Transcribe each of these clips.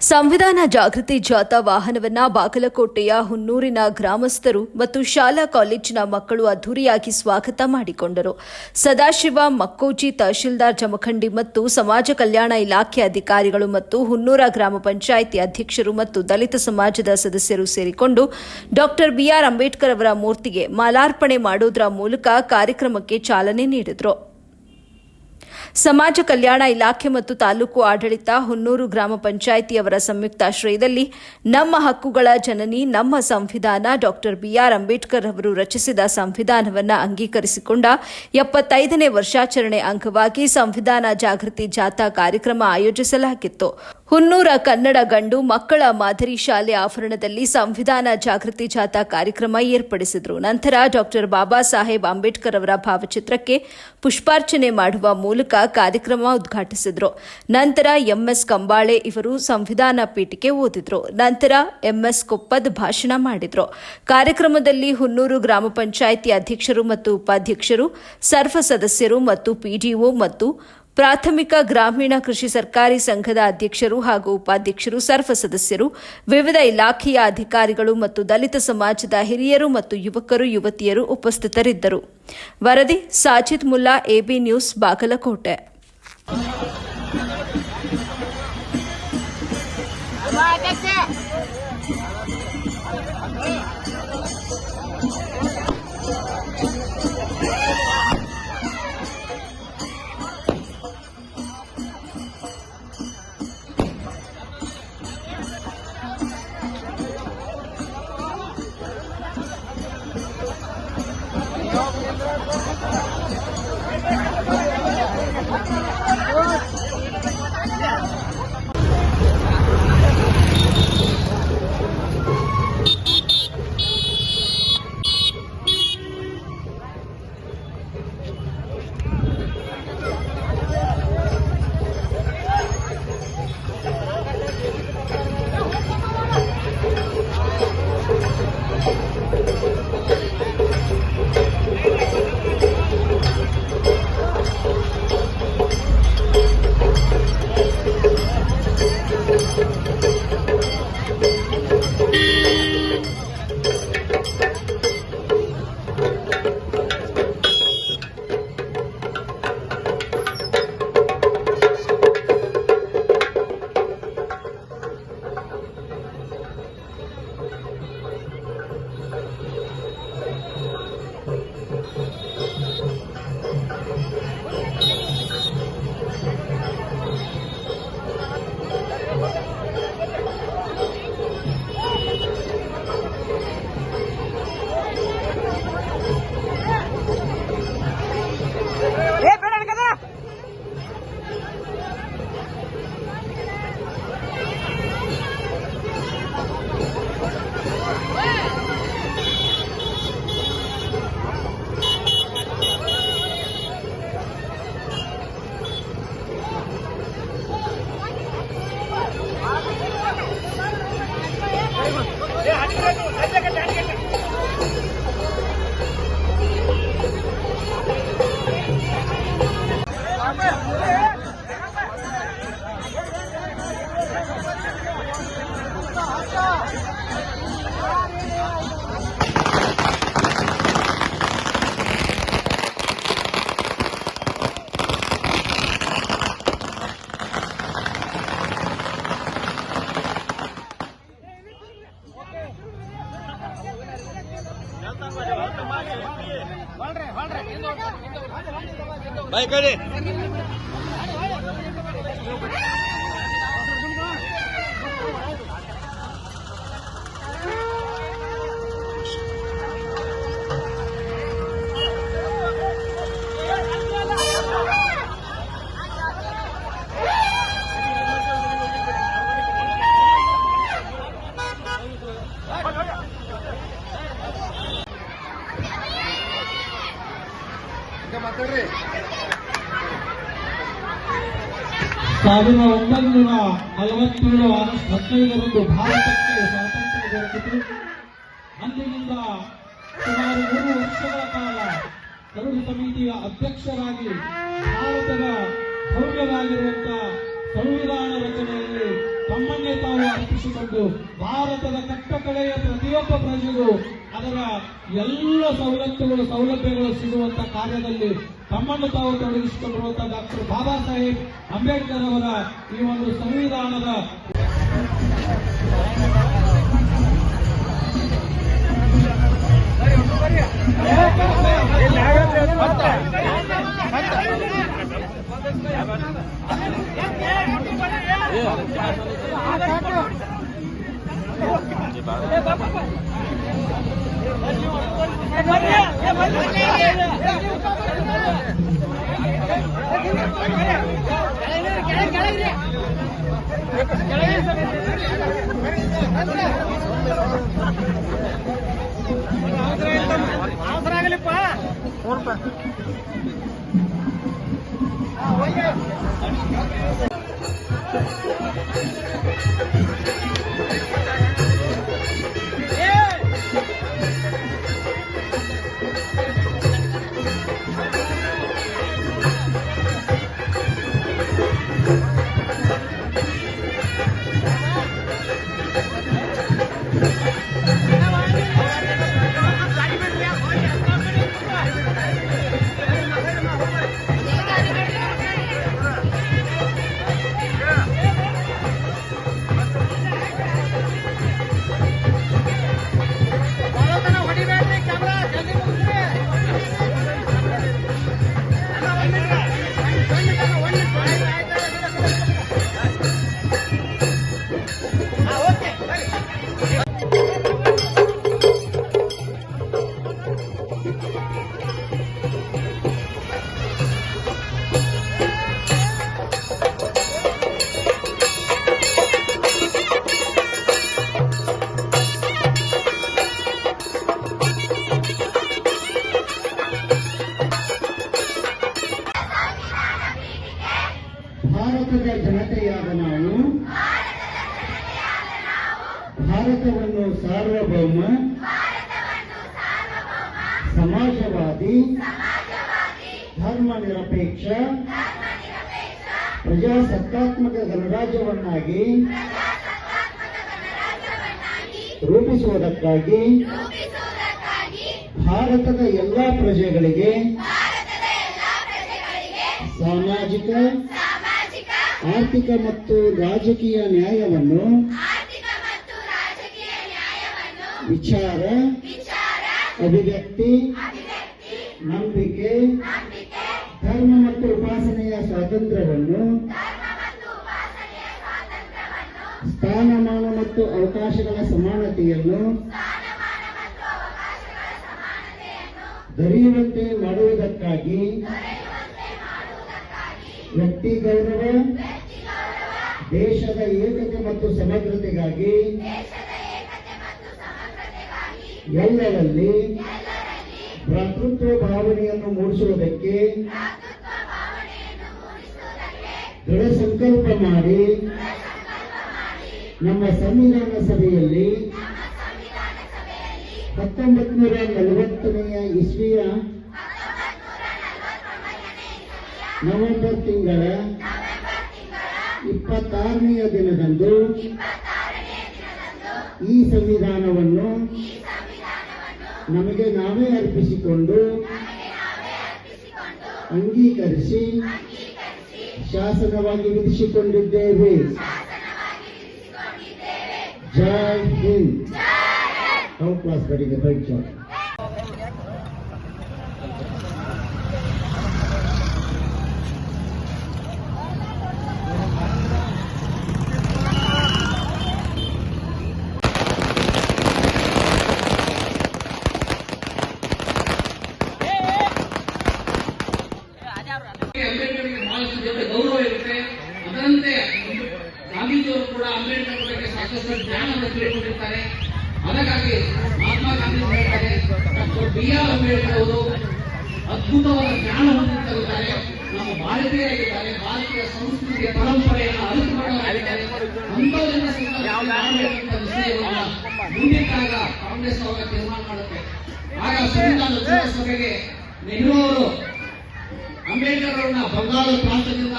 ಸಂವಿಧಾನ ಜಾಗೃತಿ ಜಾಥಾ ವಾಹನವನ್ನ ಬಾಗಲಕೋಟೆಯ ಹುನ್ನೂರಿನ ಗ್ರಾಮಸ್ಥರು ಮತ್ತು ಶಾಲಾ ಕಾಲೇಜಿನ ಮಕ್ಕಳು ಅದ್ದೂರಿಯಾಗಿ ಸ್ವಾಗತ ಮಾಡಿಕೊಂಡರು. ಸದಾಶಿವ ಮಕ್ಕೋಜಿ ತಹಶೀಲ್ದಾರ್ ಜಮಖಂಡಿ ಮತ್ತು ಸಮಾಜ ಕಲ್ಯಾಣ ಇಲಾಖೆ ಅಧಿಕಾರಿಗಳು ಮತ್ತು ಹುನ್ನೂರ ಗ್ರಾಮ ಪಂಚಾಯಿತಿ ಅಧ್ಯಕ್ಷರು ಮತ್ತು ದಲಿತ ಸಮಾಜದ ಸದಸ್ಯರು ಸೇರಿಕೊಂಡು ಡಾ ಬಿಆರ್ ಅಂಬೇಡ್ಕರ್ ಅವರ ಮೂರ್ತಿಗೆ ಮಾಲಾರ್ಪಣೆ ಮಾಡುವುದರ ಮೂಲಕ ಕಾರ್ಯಕ್ರಮಕ್ಕೆ ಚಾಲನೆ ನೀಡಿದರು. ಸಮಾಜ ಕಲ್ಯಾಣ ಇಲಾಖೆ ಮತ್ತು ತಾಲೂಕು ಆಡಳಿತ ಹುನ್ನೂರು ಗ್ರಾಮ ಪಂಚಾಯಿತಿಯವರ ಸಂಯುಕ್ತಾಶ್ರಯದಲ್ಲಿ ನಮ್ಮ ಹಕ್ಕುಗಳ ಜನನಿ ನಮ್ಮ ಸಂವಿಧಾನ ಡಾ ಬಿಆರ್ ಅಂಬೇಡ್ಕರ್ ಅವರು ರಚಿಸಿದ ಸಂವಿಧಾನವನ್ನು ಅಂಗೀಕರಿಸಿಕೊಂಡ 75ನೇ ವರ್ಷಾಚರಣೆ ಅಂಗವಾಗಿ ಸಂವಿಧಾನ ಜಾಗೃತಿ ಜಾಥಾ ಕಾರ್ಯಕ್ರಮ ಆಯೋಜಿಸಲಾಗಿತ್ತು. ಹುನ್ನೂರ ಕನ್ನಡ ಗಂಡು ಮಕ್ಕಳ ಮಾದರಿ ಶಾಲೆ ಆವರಣದಲ್ಲಿ ಸಂವಿಧಾನ ಜಾಗೃತಿ ಜಾಥಾ ಕಾರ್ಯಕ್ರಮ ಏರ್ಪಡಿಸಿದರು. ನಂತರ ಡಾ ಬಾಬಾ ಸಾಹೇಬ್ ಅಂಬೇಡ್ಕರ್ ಅವರ ಭಾವಚಿತ್ರಕ್ಕೆ ಪುಷ್ಪಾರ್ಚನೆ ಮಾಡುವ ಮೂಲಕ ಕಾರ್ಯಕ್ರಮ ಉದ್ಘಾಟಿಸಿದರು. ನಂತರ ಎಂಎಸ್ ಕಂಬಾಳೆ ಇವರು ಸಂವಿಧಾನ ಪೀಠಿಕೆ ಓದಿದರು. ನಂತರ ಎಂಎಸ್ ಕೊಪ್ಪದ್ ಭಾಷಣ ಮಾಡಿದರು. ಕಾರ್ಯಕ್ರಮದಲ್ಲಿ ಹುನ್ನೂರು ಗ್ರಾಮ ಪಂಚಾಯಿತಿ ಅಧ್ಯಕ್ಷರು ಮತ್ತು ಉಪಾಧ್ಯಕ್ಷರು, ಸರ್ವ ಸದಸ್ಯರು ಮತ್ತು ಪಿಡಿಒ ಮತ್ತು ಪ್ರಾಥಮಿಕ ಗ್ರಾಮೀಣ ಕೃಷಿ ಸರ್ಕಾರಿ ಸಂಘದ ಅಧ್ಯಕ್ಷರು ಹಾಗೂ ಉಪಾಧ್ಯಕ್ಷರು, ಸರ್ವ ಸದಸ್ಯರು, ವಿವಿಧ ಇಲಾಖೆಯ ಅಧಿಕಾರಿಗಳು ಮತ್ತು ದಲಿತ ಸಮಾಜದ ಹಿರಿಯರು ಮತ್ತು ಯುವಕರು ಯುವತಿಯರು ಉಪಸ್ಥಿತರಿದ್ದರು. ವರದಿ Sajid Mulla, AB news, Bagalkote. Baik kali. ಮಾತಾಡ್ರಿ. 1947 ಆಗಸ್ಟ್ 15ರಂದು ಭಾರತಕ್ಕೆ ಸ್ವಾತಂತ್ರ್ಯ ದೊರಕಿತು. ಅಂದಿನಿಂದ ಸುಮಾರು 3 ವರ್ಷಗಳ ಕಾಲ ಕರಡು ಸಮಿತಿಯ ಅಧ್ಯಕ್ಷರಾಗಿ ಭಾರತದ ಭವ್ಯವಾಗಿರುವಂತಹ ಸಂವಿಧಾನ ರಚನೆಯಲ್ಲಿ ತಮ್ಮನ್ನೇ ತಾವು ಕಲ್ಪಿಸಿಕೊಂಡು ಭಾರತದ ಕಟ್ಟಕಡೆಯ ಪ್ರತಿಯೊಬ್ಬ ಪ್ರಜೆಗೂ ಅದರ ಎಲ್ಲ ಸೌಲಭ್ಯಗಳು ಸಿಗುವಂತ ಕಾರ್ಯದಲ್ಲಿ ತಮ್ಮನ್ನು ತಾವು ತೊಡಗಿಸಿಕೊಂಡಿರುವಂತಹ ಡಾಕ್ಟರ್ ಬಾಬಾ ಸಾಹೇಬ್ ಅಂಬೇಡ್ಕರ್ ಅವರ ಈ ಒಂದು ಸಂವಿಧಾನದ ಭಾರತದ ಜನತೆಯಾದ ನಾವು ಭಾರತವನ್ನು ಸಾರ್ವಭೌಮ ಸಮಾಜವಾದಿ ಧರ್ಮ ನಿರಪೇಕ್ಷ ಪ್ರಜಾಸತ್ತಾತ್ಮಕ ಗಣರಾಜ್ಯವನ್ನಾಗಿ ರೂಪಿಸುವುದಕ್ಕಾಗಿ ಭಾರತದ ಎಲ್ಲಾ ಪ್ರಜೆಗಳಿಗೆ ಸಾಮಾಜಿಕ ಆರ್ಥಿಕ ಮತ್ತು ರಾಜಕೀಯ ನ್ಯಾಯವನ್ನು ವಿಚಾರ ಅಭಿವ್ಯಕ್ತಿ ನಂಬಿಕೆ ಧರ್ಮ ಮತ್ತು ಉಪಾಸನೆಯ ಸ್ವಾತಂತ್ರ್ಯವನ್ನು ಸ್ಥಾನಮಾನ ಮತ್ತು ಅವಕಾಶಗಳ ಸಮಾನತೆಯನ್ನು ದೊರೆಯುವಂತೆ ಮಾಡುವುದಕ್ಕಾಗಿ ವ್ಯಕ್ತಿ ಗೌರವ ದೇಶದ ಏಕತೆ ಮತ್ತು ಸಮಗ್ರತೆಗಾಗಿ ಎಲ್ಲರಲ್ಲಿ ಭ್ರಾತೃತ್ವ ಭಾವನೆಯನ್ನು ಮೂಡಿಸುವುದಕ್ಕೆ ದೃಢ ಸಂಕಲ್ಪ ಮಾಡಿ ನಮ್ಮ ಸಂವಿಧಾನ ಸಭೆಯಲ್ಲಿ 1940ನೇ ಇಸ್ವಿಯ ನವೆಂಬರ್ ತಿಂಗಳ 26ನೇ ದಿನದಂದು ಈ ಸಂವಿಧಾನವನ್ನು ನಮಗೆ ನಾವೇ ಅರ್ಪಿಸಿಕೊಂಡು ಅಂಗೀಕರಿಸಿ ಶಾಸನವಾಗಿ ವಿಧಿಸಿಕೊಂಡಿದ್ದೇವೆ. ಜೈ ಹಿಂದ್. ಕ್ಲಾಸ್ ಕಡೆಗೆ ಪರೀಕ್ಷೆ ಅಂಬೇಡ್ಕರ್ಗೆ ಬಹಳಷ್ಟು ದೊಡ್ಡ ಗೌರವ ಇರುತ್ತೆ. ಅದರಂತೆ ಗಾಂಧೀಜಿಯವರು ಕೂಡ ಅಂಬೇಡ್ಕರ್ ಬಗ್ಗೆ ಸಾಕಷ್ಟು ಜ್ಞಾನವನ್ನು ತಿಳ್ಕೊಂಡಿರ್ತಾರೆ. ಅದಕ್ಕಾಗಿ ಮಹಾತ್ಮ ಗಾಂಧಿ ಹೇಳ್ತಾರೆ, ಡಾಕ್ಟರ್ ಬಿ.ಆರ್. ಅಂಬೇಡ್ಕರ್ ಅವರು ಅದ್ಭುತವಾದ ಜ್ಞಾನ ಹೊಂದಿರುತ್ತಾರೆ. ನಮ್ಮ ಭಾರತೀಯರಾಗಿದ್ದಾರೆ, ಭಾರತೀಯ ಸಂಸ್ಕೃತಿಯ ಪರಂಪರೆಯನ್ನು ಅರಿತುಕೊಂಡವರಾಗಿದ್ದಾರೆ. ಮುಂದಿಟ್ಟಾಗ ಕಾಂಗ್ರೆಸ್ ಅವರ ತೀರ್ಮಾನ ಮಾಡುತ್ತೆ. ಆಗ ಸಂವಿಧಾನ ರಚನಾ ಸಭೆಗೆ ನೆಹರು ಅವರು ಅಂಬೇಡ್ಕರ್ ಅವರನ್ನ ಬಂಗಾಳ ಪ್ರಾಂತದಿಂದ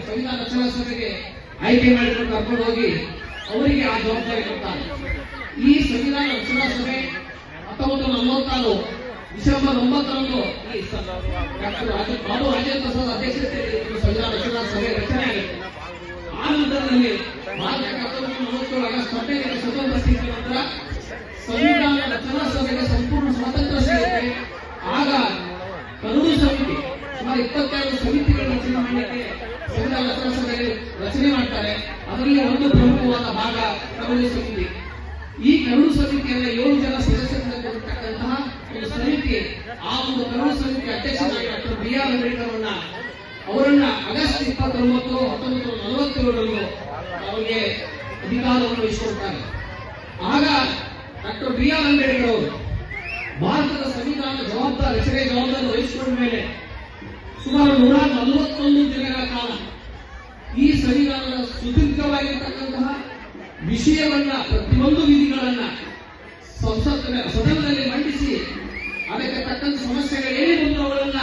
ಸಂವಿಧಾನ ರಚನಾ ಸಭೆಗೆ ಆಯ್ಕೆ ಮಾಡಿಕೊಂಡು ಕರ್ಕೊಂಡು ಹೋಗಿ ಅವರಿಗೆ ಆ ಜವಾಬ್ದಾರಿ ಕೊಡ್ತಾರೆ. ಈ ಸಂವಿಧಾನ ರಚನಾ ಸಭೆ 1946 ಡಿಸೆಂಬರ್ 9ರಂದು ಡಾಕ್ಟರ್ ಬಾಬು ರಾಜೇಂದ್ರ ಪ್ರಸಾದ್ ಅಧ್ಯಕ್ಷತೆಯಲ್ಲಿ ಸಂವಿಧಾನ ರಚನಾ ಸಭೆ ರಚನೆ ಆಗಿದೆ. ಆ ನಂತರದಲ್ಲಿ ಭಾರತಕ್ಕೆ 1947 ಆಗಸ್ಟ್ 15ಕ್ಕೆ ಸ್ವತಂತ್ರ ಸಿಕ್ಕ ನಂತರ ಸಂವಿಧಾನ ರಚನಾ ಸಭೆಗೆ ಸಂಪೂರ್ಣ ಸ್ವಾತಂತ್ರ್ಯ ಸಿಗುತ್ತೆ. ಆಗ ಕಾನೂನು ಸಮಿತಿ ಸುಮಾರು 22 ಸಮಿತಿಗಳ ರಚನೆ ಮಾಡಲಿಕ್ಕೆ ಸಂವಿಧಾನ ರಚನಾ ಸಭೆಯಲ್ಲಿ ರಚನೆ ಮಾಡ್ತಾರೆ. ಅದರಲ್ಲಿ ಒಂದು ಪ್ರಮುಖವಾದ ಭಾಗ ಕಾನೂನು ಸಮಿತಿ. ಈ ಕಾನೂನು ಸಮಿತಿಯನ್ನ 7 ಜನ ಸದಸ್ಯರಿರ್ತಕ್ಕಂತಹ ಒಂದು ಸಮಿತಿ, ಆ ಒಂದು ಕಾನೂನು ಸಮಿತಿ ಅಧ್ಯಕ್ಷರಾಗಿ ಡಾಕ್ಟರ್ B.R. ಅಂಬೇಡ್ಕರ್ ಅವರನ್ನ ಆಗಸ್ಟ್ 29, 1947ರಂದು ಅವರಿಗೆ ಅಧಿಕಾರವನ್ನು ವಹಿಸಿಕೊಡ್ತಾರೆ. ಆಗ ಡಾಕ್ಟರ್ B.R. ಅಂಬೇಡ್ಕರ್ ಅವರು ಭಾರತದ ಸಂವಿಧಾನ ರಚನೆ ಜವಾಬ್ದಾರಿ ವಹಿಸಿಕೊಂಡ ಮೇಲೆ ಸುಮಾರು 141 ದಿನಗಳ ಕಾಲ ಈ ಸಂವಿಧಾನದ ಸುದೀರ್ಘವಾಗಿರ್ತಕ್ಕಂತಹ ವಿಷಯವನ್ನ, ಪ್ರತಿಯೊಂದು ವಿಧಿಗಳನ್ನ ಸದನದಲ್ಲಿ ಮಂಡಿಸಿ ಅದಕ್ಕೆ ತಕ್ಕಂತ ಸಮಸ್ಯೆಗಳು ಏನೇನು ಅವುಗಳನ್ನ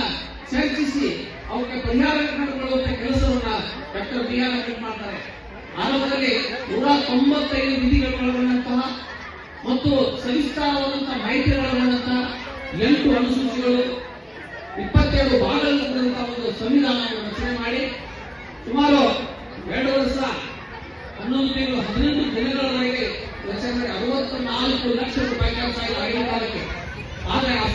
ಚರ್ಚಿಸಿ ಅವಕ್ಕೆ ಪರಿಹಾರ ಕಂಡುಕೊಳ್ಳುವಂತ ಕೆಲಸವನ್ನ ಡಾಕ್ಟರ್ B.R. ಅಂಬೇಡ್ಕರ್ ಮಾಡ್ತಾರೆ. ಆರಂಭದಲ್ಲಿ 195 ವಿಧಿಗಳನ್ನಂತಹ ಮತ್ತು ಸವಿಸ್ತಾರವಾದಂತಹ ಮಾಹಿತಿಗಳನ್ನಂತಹ 8 ಅನುಸೂಚಿಗಳು, 22 ಭಾಗಗಳಿಂದ ಒಂದು ಸಂವಿಧಾನವನ್ನು ರಚನೆ ಮಾಡಿ ಸುಮಾರು